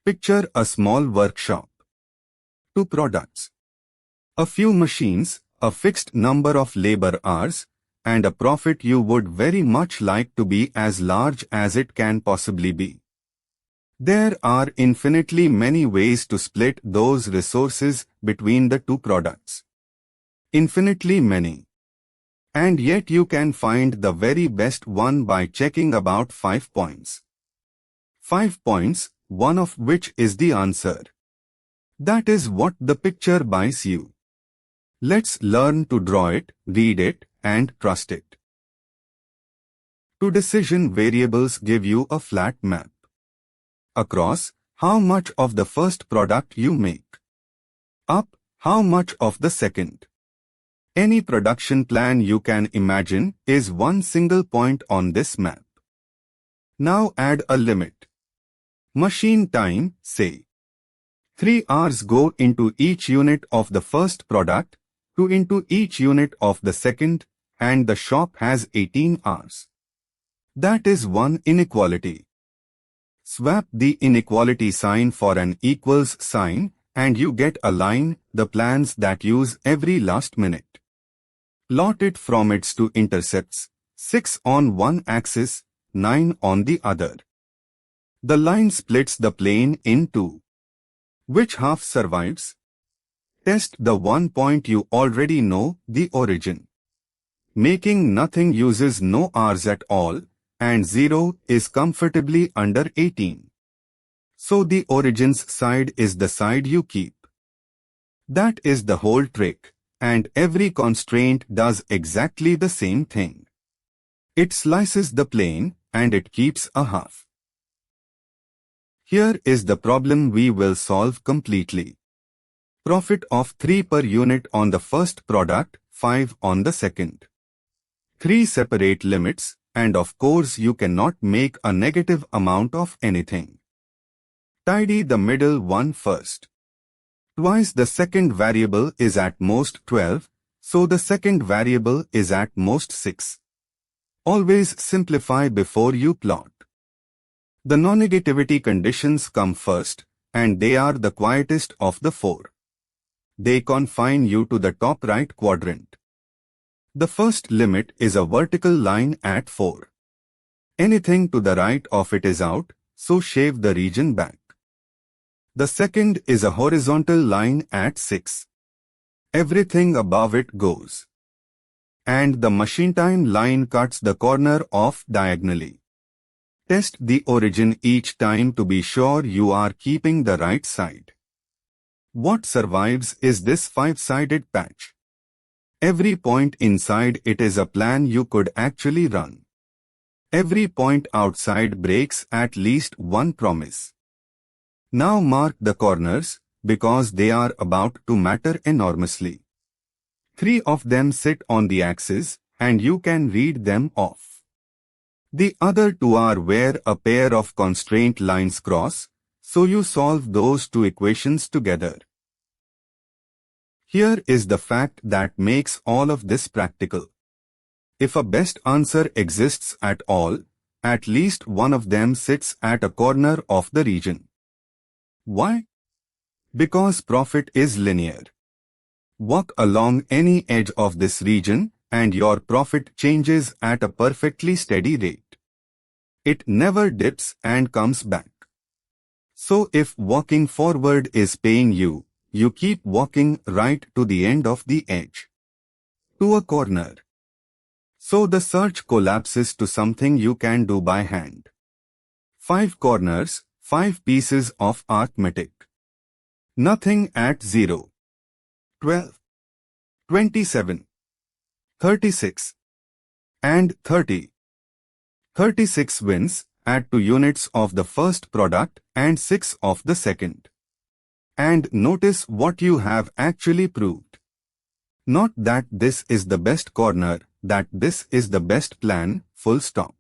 Picture a small workshop. 2 products. A few machines, a fixed number of labor hours, and a profit you would very much like to be as large as it can possibly be. There are infinitely many ways to split those resources between the 2 products. Infinitely many. And yet you can find the very best one by checking about 5 points. 5 points, one of which is the answer. That is what the picture buys you. Let's learn to draw it, read it, and trust it. 2 decision variables give you a flat map. Across, how much of the first product you make. Up, how much of the second. Any production plan you can imagine is one single point on this map. Now add a limit. Machine time, say. 3 hours go into each unit of the first product, 2 into each unit of the second, and the shop has 18 hours. That is one inequality. Swap the inequality sign for an equals sign, and you get a line, the plans that use every last minute. Plot it from its 2 intercepts, 6 on one axis, 9 on the other. The line splits the plane in 2. Which half survives? Test the one point you already know, the origin. Making nothing uses no hours at all, and 0 is comfortably under 18. So the origin's side is the side you keep. That is the whole trick, and every constraint does exactly the same thing. It slices the plane, and it keeps a half. Here is the problem we will solve completely. Profit of 3 per unit on the first product, 5 on the second. 3 separate limits, and of course you cannot make a negative amount of anything. Tidy the middle one first. Twice the second variable is at most 12, so the second variable is at most 6. Always simplify before you plot. The non-negativity conditions come first, and they are the quietest of the 4. They confine you to the top right quadrant. The first limit is a vertical line at 4. Anything to the right of it is out, so shave the region back. The second is a horizontal line at 6. Everything above it goes. And the machine time line cuts the corner off diagonally. Test the origin each time to be sure you are keeping the right side. What survives is this 5-sided patch. Every point inside it is a plan you could actually run. Every point outside breaks at least one promise. Now mark the corners, because they are about to matter enormously. 3 of them sit on the axis, and you can read them off. The other 2 are where a pair of constraint lines cross, so you solve those 2 equations together. Here is the fact that makes all of this practical. If a best answer exists at all, at least one of them sits at a corner of the region. Why? Because profit is linear. Walk along any edge of this region, and your profit changes at a perfectly steady rate. It never dips and comes back. So if walking forward is paying you, you keep walking right to the end of the edge. To a corner. So the search collapses to something you can do by hand. 5 corners, 5 pieces of arithmetic. Nothing at 0. 12. 27. 36. And 30. 36 wins, add 2 units of the first product and 6 of the second. And notice what you have actually proved. Not that this is the best corner, that this is the best plan, full stop.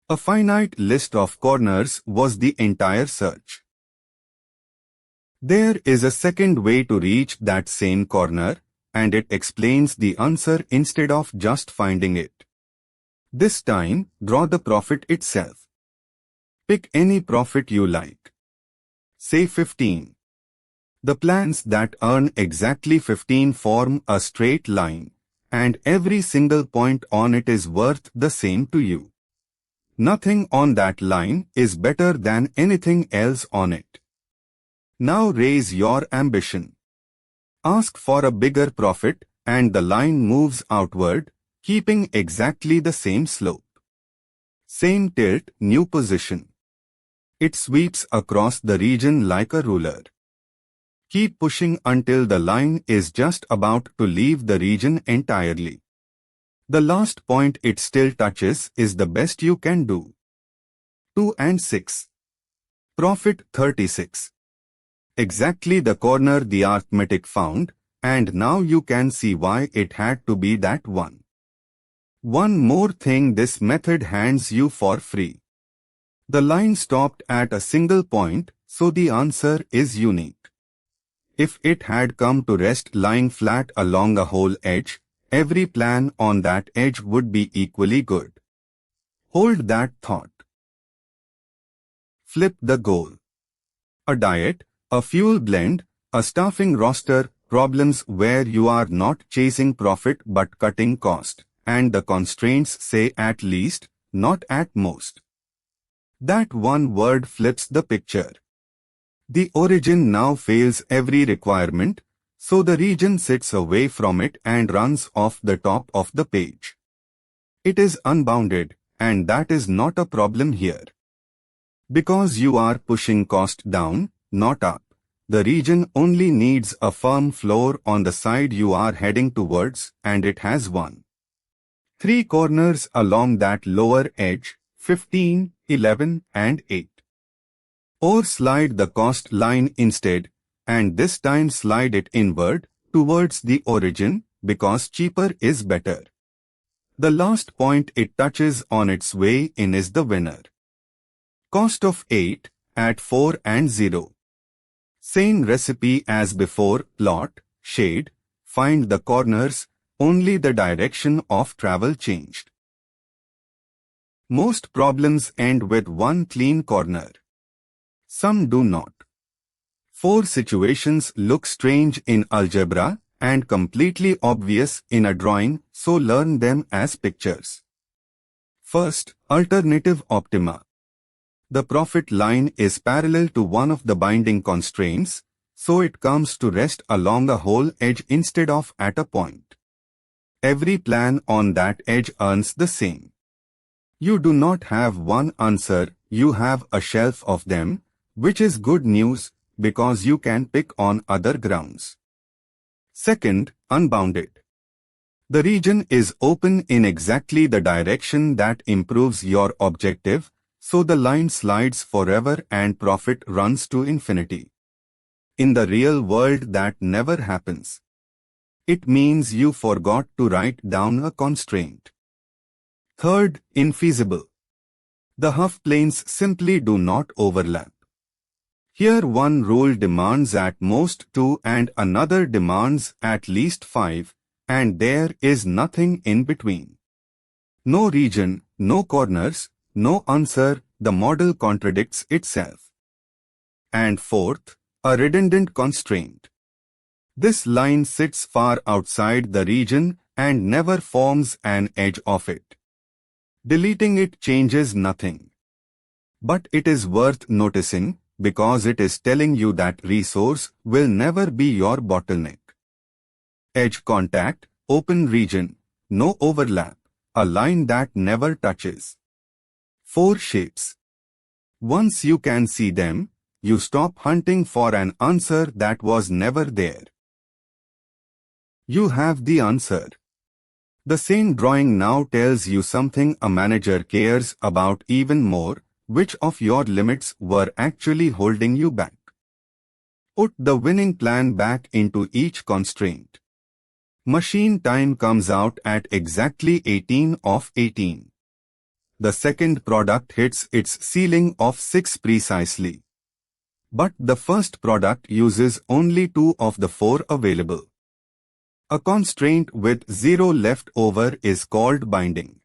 A finite list of corners was the entire search. There is a second way to reach that same corner, and it explains the answer instead of just finding it. This time, draw the profit itself. Pick any profit you like. say 15. The plans that earn exactly 15 form a straight line, and every single point on it is worth the same to you. Nothing on that line is better than anything else on it. Now raise your ambition. Ask for a bigger profit, and the line moves outward, keeping exactly the same slope. Same tilt, new position. It sweeps across the region like a ruler. Keep pushing until the line is just about to leave the region entirely. The last point it still touches is the best you can do. 2 and 6. Profit 36. Exactly the corner the arithmetic found, and now you can see why it had to be that one. One more thing this method hands you for free. The line stopped at a single point, so the answer is unique. If it had come to rest lying flat along a whole edge, every plan on that edge would be equally good. Hold that thought. Flip the goal. A diet, a fuel blend, a staffing roster, problems where you are not chasing profit but cutting cost, and the constraints say at least, not at most. That one word flips the picture. The origin now fails every requirement, so the region sits away from it and runs off the top of the page. It is unbounded, and that is not a problem here. Because you are pushing cost down, not up, the region only needs a firm floor on the side you are heading towards, and it has one. 3 corners along that lower edge, 15, 11, and 8. Or slide the cost line instead, and this time slide it inward, towards the origin, because cheaper is better. The last point it touches on its way in is the winner. Cost of 8, at 4 and 0. Same recipe as before, plot, shade, find the corners, only the direction of travel changed. Most problems end with one clean corner. Some do not. 4 situations look strange in algebra and completely obvious in a drawing, so learn them as pictures. First, alternative optima. The profit line is parallel to one of the binding constraints, so it comes to rest along a whole edge instead of at a point. Every plan on that edge earns the same. You do not have one answer, you have a shelf of them, which is good news because you can pick on other grounds. Second, unbounded. The region is open in exactly the direction that improves your objective, so the line slides forever and profit runs to infinity. In the real world that never happens. It means you forgot to write down a constraint. Third, infeasible. The half planes simply do not overlap. Here one rule demands at most 2 and another demands at least 5, and there is nothing in between. No region, no corners, no answer, the model contradicts itself. And fourth, a redundant constraint. This line sits far outside the region and never forms an edge of it. Deleting it changes nothing. But it is worth noticing, because it is telling you that resource will never be your bottleneck. Edge contact, open region, no overlap, a line that never touches. 4 shapes. Once you can see them, you stop hunting for an answer that was never there. You have the answer. The same drawing now tells you something a manager cares about even more, which of your limits were actually holding you back. Put the winning plan back into each constraint. Machine time comes out at exactly 18 of 18. The second product hits its ceiling of 6 precisely. But the first product uses only 2 of the 4 available. A constraint with 0 left over is called binding.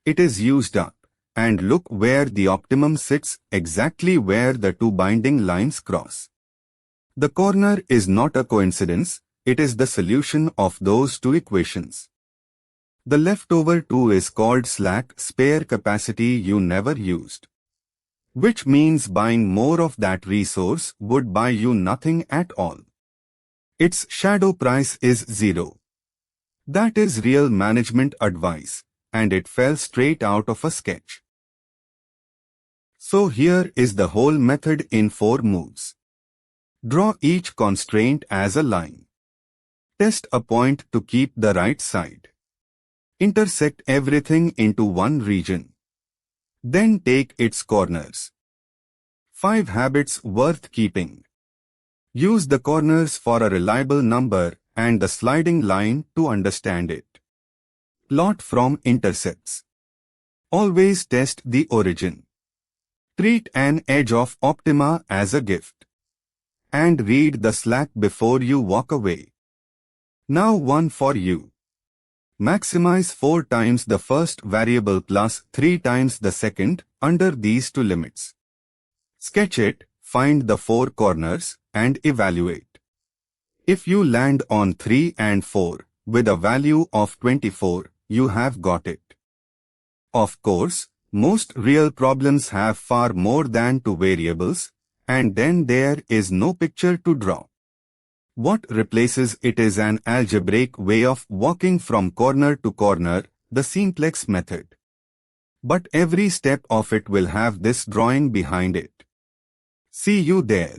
It is used up, and look where the optimum sits, exactly where the two binding lines cross. The corner is not a coincidence, it is the solution of those two equations. The leftover 2 is called slack, spare capacity you never used. Which means buying more of that resource would buy you nothing at all. Its shadow price is 0. That is real management advice, and it fell straight out of a sketch. So here is the whole method in 4 moves. Draw each constraint as a line. Test a point to keep the right side. Intersect everything into one region. Then take its corners. 5 habits worth keeping. Use the corners for a reliable number and the sliding line to understand it. Plot from intercepts. Always test the origin. Treat an edge of optima as a gift. And read the slack before you walk away. Now one for you. Maximize 4 times the first variable plus 3 times the second under these two limits. Sketch it, find the 4 corners, and evaluate. If you land on 3 and 4, with a value of 24, you have got it. Of course, most real problems have far more than 2 variables, and then there is no picture to draw. What replaces it is an algebraic way of walking from corner to corner, the simplex method. But every step of it will have this drawing behind it. See you there.